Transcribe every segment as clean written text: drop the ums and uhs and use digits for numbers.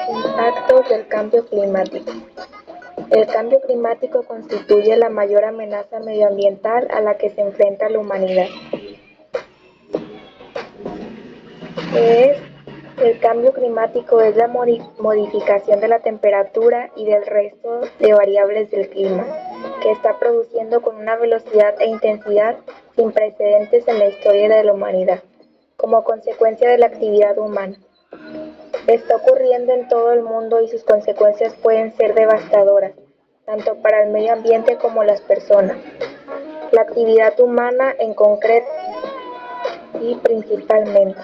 Impactos del cambio climático. El cambio climático constituye la mayor amenaza medioambiental a la que se enfrenta la humanidad. El cambio climático es la modificación de la temperatura y del resto de variables del clima, que está produciendo con una velocidad e intensidad sin precedentes en la historia de la humanidad, como consecuencia de la actividad humana. Está ocurriendo en todo el mundo y sus consecuencias pueden ser devastadoras, tanto para el medio ambiente como las personas. La actividad humana en concreto y principalmente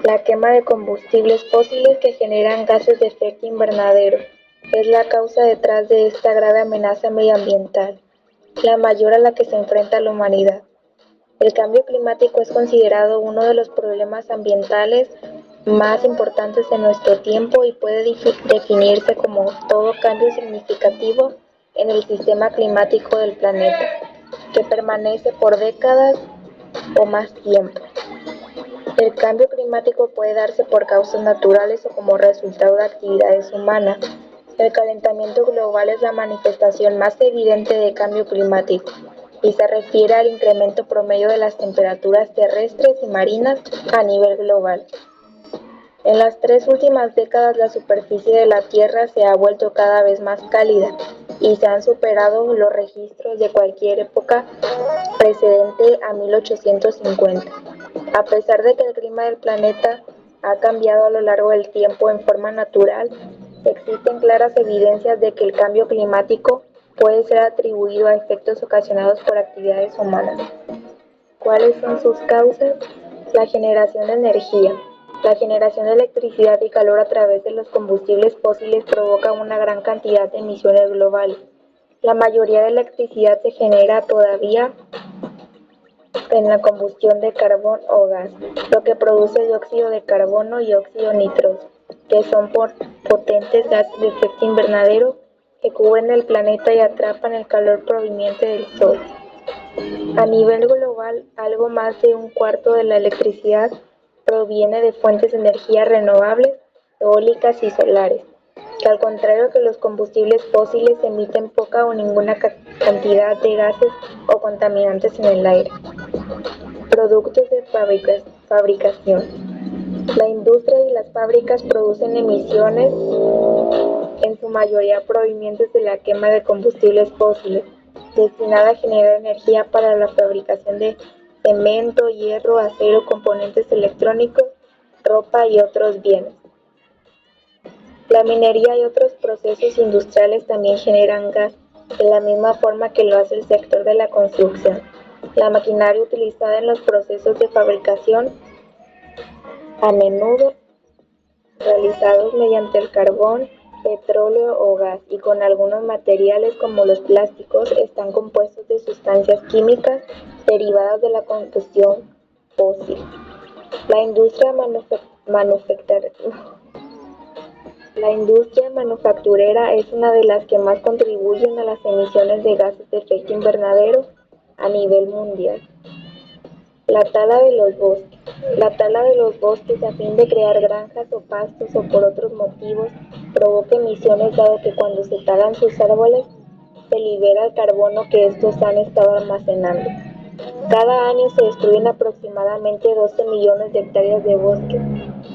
la quema de combustibles fósiles que generan gases de efecto invernadero es la causa detrás de esta grave amenaza medioambiental, la mayor a la que se enfrenta la humanidad. El cambio climático es considerado uno de los problemas ambientales más importantes de nuestro tiempo y puede definirse como todo cambio significativo en el sistema climático del planeta, que permanece por décadas o más tiempo. El cambio climático puede darse por causas naturales o como resultado de actividades humanas. El calentamiento global es la manifestación más evidente de cambio climático y se refiere al incremento promedio de las temperaturas terrestres y marinas a nivel global. En las 3 últimas décadas la superficie de la Tierra se ha vuelto cada vez más cálida y se han superado los registros de cualquier época precedente a 1850. A pesar de que el clima del planeta ha cambiado a lo largo del tiempo en forma natural, existen claras evidencias de que el cambio climático puede ser atribuido a efectos ocasionados por actividades humanas. ¿Cuáles son sus causas? La generación de energía. La generación de electricidad y calor a través de los combustibles fósiles provoca una gran cantidad de emisiones globales. La mayoría de electricidad se genera todavía en la combustión de carbón o gas, lo que produce dióxido de carbono y óxido nitroso, que son potentes gases de efecto invernadero que cubren el planeta y atrapan el calor proveniente del Sol. A nivel global, algo más de un cuarto de la electricidad proviene de fuentes de energía renovables, eólicas y solares, que al contrario que los combustibles fósiles emiten poca o ninguna cantidad de gases o contaminantes en el aire. Productos de fabricación. La industria y las fábricas producen emisiones, en su mayoría provenientes de la quema de combustibles fósiles, destinada a generar energía para la fabricación de cemento, hierro, acero, componentes electrónicos, ropa y otros bienes. La minería y otros procesos industriales también generan gas, de la misma forma que lo hace el sector de la construcción. La maquinaria utilizada en los procesos de fabricación, a menudo realizados mediante el carbón, petróleo o gas, y con algunos materiales como los plásticos, están compuestos de sustancias químicas derivadas de la combustión fósil. La industria manufacturera es una de las que más contribuyen a las emisiones de gases de efecto invernadero a nivel mundial. La tala de los bosques. La tala de los bosques a fin de crear granjas o pastos o por otros motivos provoca emisiones dado que cuando se talan sus árboles se libera el carbono que estos han estado almacenando. Cada año se destruyen aproximadamente 12 millones de hectáreas de bosque.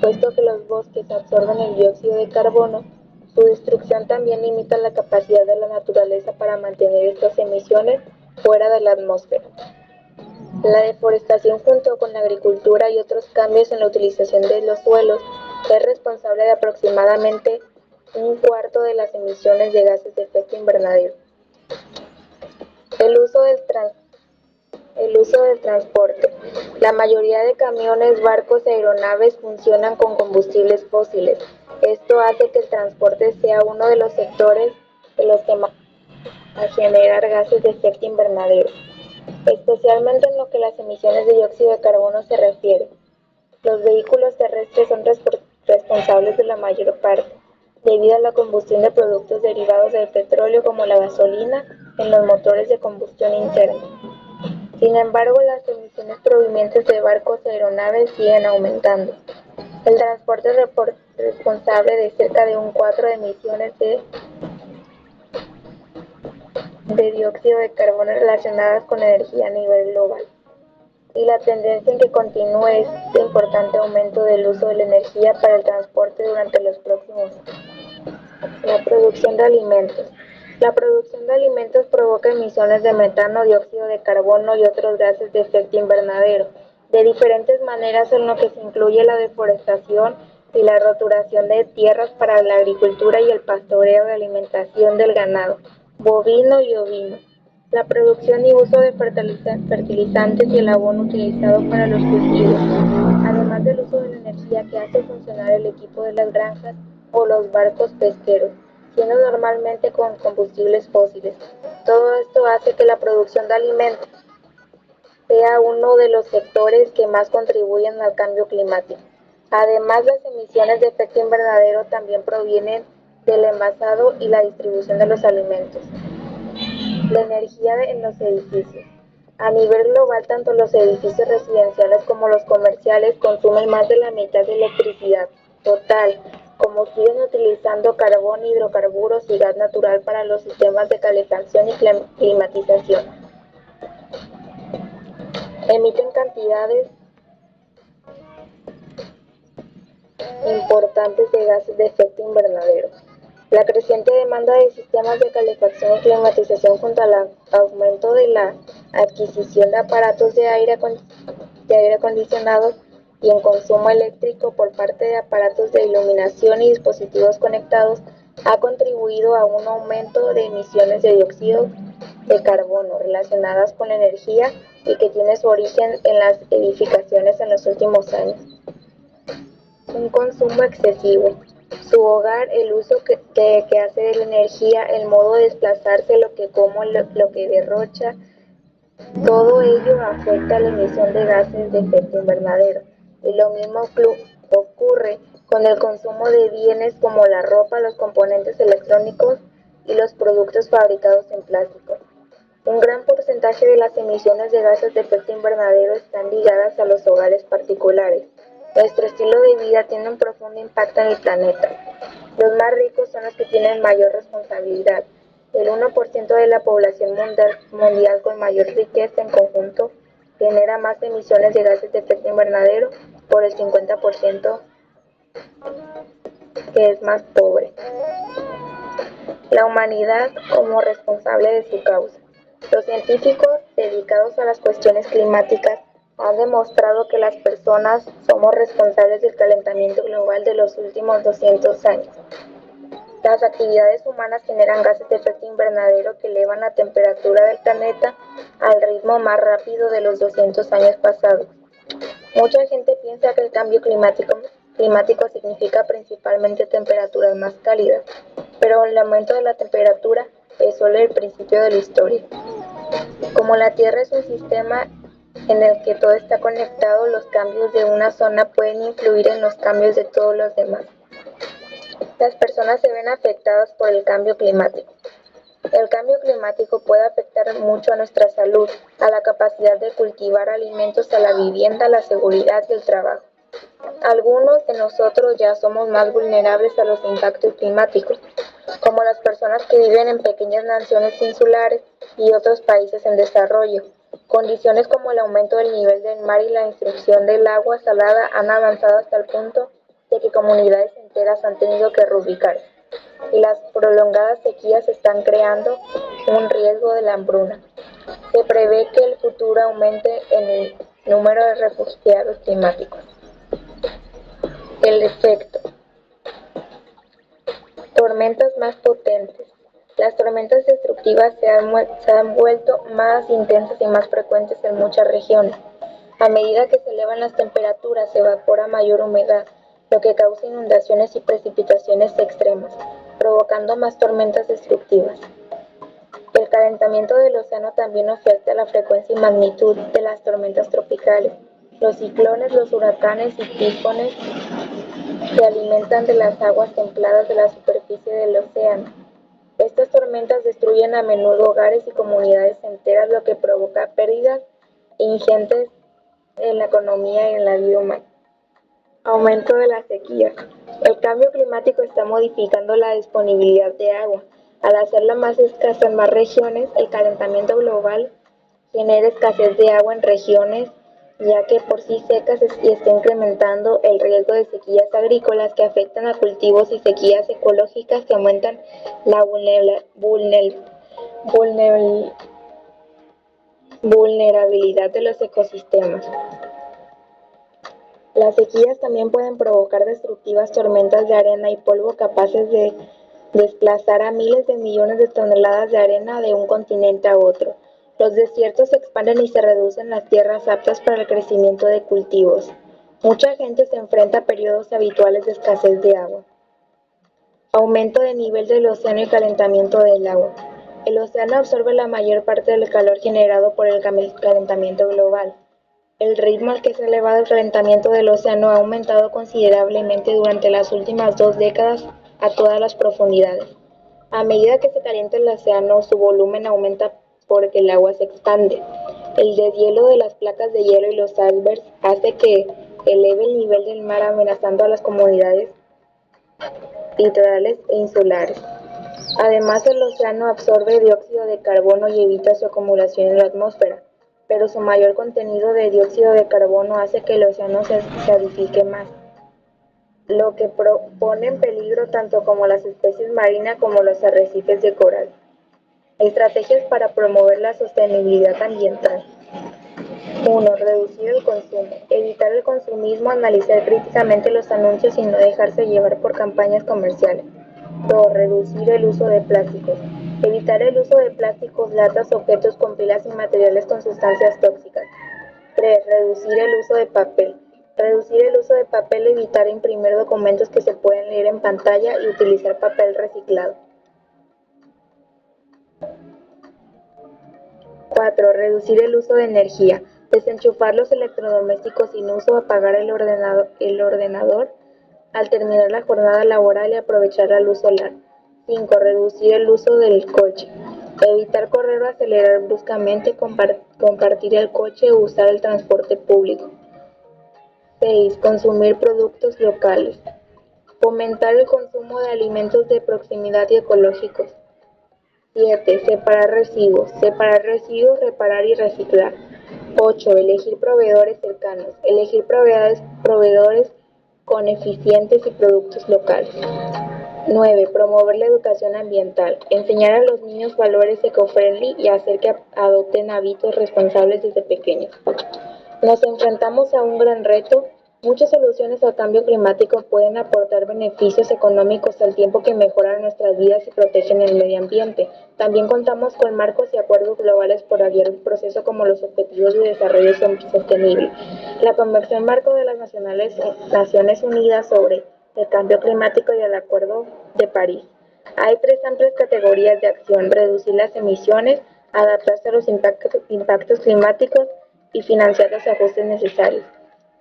Puesto que los bosques absorben el dióxido de carbono, su destrucción también limita la capacidad de la naturaleza para mantener estas emisiones fuera de la atmósfera. La deforestación junto con la agricultura y otros cambios en la utilización de los suelos es responsable de aproximadamente un cuarto de las emisiones de gases de efecto invernadero. El uso del transporte. La mayoría de camiones, barcos y aeronaves funcionan con combustibles fósiles. Esto hace que el transporte sea uno de los sectores de los que más generar gases de efecto invernadero, especialmente en lo que las emisiones de dióxido de carbono se refiere. Los vehículos terrestres son responsables de la mayor parte, debido a la combustión de productos derivados del petróleo como la gasolina en los motores de combustión interna. Sin embargo, las emisiones provenientes de barcos y aeronaves siguen aumentando. El transporte es responsable de cerca de un 4 de emisiones de dióxido de carbono relacionadas con energía a nivel global. Y la tendencia en que continúe este importante aumento del uso de la energía para el transporte durante los próximos años. La producción de alimentos. La producción de alimentos provoca emisiones de metano, dióxido de carbono y otros gases de efecto invernadero, de diferentes maneras en lo que se incluye la deforestación y la roturación de tierras para la agricultura y el pastoreo de alimentación del ganado, bovino y ovino. La producción y uso de fertilizantes y el abono utilizado para los cultivos, además del uso de la energía que hace funcionar el equipo de las granjas o los barcos pesqueros, siendo normalmente con combustibles fósiles. Todo esto hace que la producción de alimentos sea uno de los sectores que más contribuyen al cambio climático. Además, las emisiones de efecto invernadero también provienen del envasado y la distribución de los alimentos. La energía en los edificios. A nivel global, tanto los edificios residenciales como los comerciales consumen más de la mitad de electricidad total, como siguen utilizando carbón, hidrocarburos y gas natural para los sistemas de calefacción y climatización. Emiten cantidades importantes de gases de efecto invernadero. La creciente demanda de sistemas de calefacción y climatización junto al aumento de la adquisición de aparatos de aire acondicionado y en consumo eléctrico por parte de aparatos de iluminación y dispositivos conectados ha contribuido a un aumento de emisiones de dióxido de carbono relacionadas con la energía y que tiene su origen en las edificaciones en los últimos años. Un consumo excesivo. Su hogar, el uso que hace de la energía, el modo de desplazarse, lo que come, lo que derrocha, todo ello afecta la emisión de gases de efecto invernadero. Y lo mismo ocurre con el consumo de bienes como la ropa, los componentes electrónicos y los productos fabricados en plástico. Un gran porcentaje de las emisiones de gases de efecto invernadero están ligadas a los hogares particulares. Nuestro estilo de vida tiene un profundo impacto en el planeta. Los más ricos son los que tienen mayor responsabilidad. El 1% de la población mundial con mayor riqueza en conjunto genera más emisiones de gases de efecto invernadero por el 50% que es más pobre. La humanidad como responsable de su causa. Los científicos dedicados a las cuestiones climáticas han demostrado que las personas somos responsables del calentamiento global de los últimos 200 años. Las actividades humanas generan gases de efecto invernadero que elevan la temperatura del planeta al ritmo más rápido de los 200 años pasados. Mucha gente piensa que el cambio climático significa principalmente temperaturas más cálidas, pero el aumento de la temperatura es solo el principio de la historia. Como la Tierra es un sistema en el que todo está conectado, los cambios de una zona pueden influir en los cambios de todos los demás. Las personas se ven afectadas por el cambio climático. El cambio climático puede afectar mucho a nuestra salud, a la capacidad de cultivar alimentos, a la vivienda, a la seguridad y el trabajo. Algunos de nosotros ya somos más vulnerables a los impactos climáticos, como las personas que viven en pequeñas naciones insulares y otros países en desarrollo. Condiciones como el aumento del nivel del mar y la intrusión del agua salada han avanzado hasta el punto de que comunidades enteras han tenido que reubicarse, y las prolongadas sequías están creando un riesgo de la hambruna. Se prevé que el futuro aumente en el número de refugiados climáticos. El efecto. Tormentas más potentes. Las tormentas destructivas se han vuelto más intensas y más frecuentes en muchas regiones. A medida que se elevan las temperaturas, se evapora mayor humedad, lo que causa inundaciones y precipitaciones extremas, provocando más tormentas destructivas. El calentamiento del océano también afecta la frecuencia y magnitud de las tormentas tropicales. Los ciclones, los huracanes y tifones se alimentan de las aguas templadas de la superficie del océano. Estas tormentas destruyen a menudo hogares y comunidades enteras, lo que provoca pérdidas ingentes en la economía y en la vida humana. Aumento de la sequía. El cambio climático está modificando la disponibilidad de agua. Al hacerla más escasa en más regiones, el calentamiento global genera escasez de agua en regiones ya que por sí secas y está incrementando el riesgo de sequías agrícolas que afectan a cultivos y sequías ecológicas que aumentan la vulnerabilidad de los ecosistemas. Las sequías también pueden provocar destructivas tormentas de arena y polvo capaces de desplazar a miles de millones de toneladas de arena de un continente a otro. Los desiertos se expanden y se reducen las tierras aptas para el crecimiento de cultivos. Mucha gente se enfrenta a periodos habituales de escasez de agua. Aumento de nivel del océano y calentamiento del agua. El océano absorbe la mayor parte del calor generado por el calentamiento global. El ritmo al que se ha elevado el calentamiento del océano ha aumentado considerablemente durante las últimas 2 décadas a todas las profundidades. A medida que se calienta el océano, su volumen aumenta porque el agua se expande. El deshielo de las placas de hielo y los icebergs hace que eleve el nivel del mar amenazando a las comunidades litorales e insulares. Además, el océano absorbe dióxido de carbono y evita su acumulación en la atmósfera, pero su mayor contenido de dióxido de carbono hace que el océano se acidifique más, lo que pone en peligro tanto como las especies marinas como los arrecifes de coral. Estrategias para promover la sostenibilidad ambiental. 1. Reducir el consumo. Evitar el consumismo, analizar críticamente los anuncios y no dejarse llevar por campañas comerciales. 2. Reducir el uso de plásticos. Evitar el uso de plásticos, latas, objetos con pilas y materiales con sustancias tóxicas. 3. Reducir el uso de papel. Reducir el uso de papel, evitar imprimir documentos que se pueden leer en pantalla y utilizar papel reciclado. 4. Reducir el uso de energía. Desenchufar los electrodomésticos sin uso, apagar el ordenador al terminar la jornada laboral y aprovechar la luz solar. 5. Reducir el uso del coche. Evitar correr o acelerar bruscamente, compartir el coche o usar el transporte público. 6. Consumir productos locales. Fomentar el consumo de alimentos de proximidad y ecológicos. 7. Separar residuos. Separar residuos, reparar y reciclar. 8. Elegir proveedores cercanos. Elegir proveedores con eficientes y productos locales. 9. Promover la educación ambiental. Enseñar a los niños valores eco-friendly y hacer que adopten hábitos responsables desde pequeños. Nos enfrentamos a un gran reto. Muchas soluciones al cambio climático pueden aportar beneficios económicos al tiempo que mejoran nuestras vidas y protegen el medio ambiente. También contamos con marcos y acuerdos globales por guiar un proceso como los Objetivos de Desarrollo Sostenible, la Convención Marco de las Naciones Unidas sobre el Cambio Climático y el Acuerdo de París. Hay 3 amplias categorías de acción: reducir las emisiones, adaptarse a los impactos climáticos y financiar los ajustes necesarios.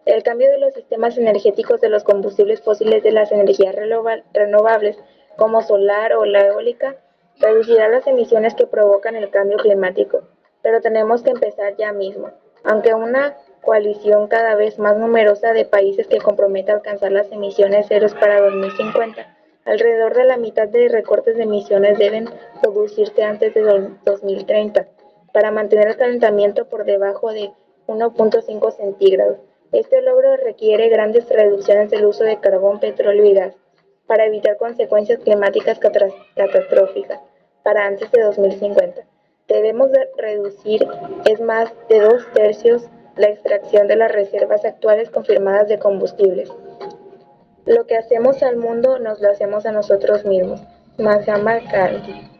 El cambio de los sistemas energéticos de los combustibles fósiles de las energías renovables, como solar o la eólica, reducirá las emisiones que provocan el cambio climático. Pero tenemos que empezar ya mismo. Aunque una coalición cada vez más numerosa de países que comprometa a alcanzar las emisiones ceros para 2050, alrededor de la mitad de recortes de emisiones deben producirse antes de 2030 para mantener el calentamiento por debajo de 1.5 centígrados. Este logro requiere grandes reducciones del uso de carbón, petróleo y gas para evitar consecuencias climáticas catastróficas para antes de 2050. Debemos reducir más de 2/3 la extracción de las reservas actuales confirmadas de combustibles. Lo que hacemos al mundo nos lo hacemos a nosotros mismos. Mahatma Gandhi.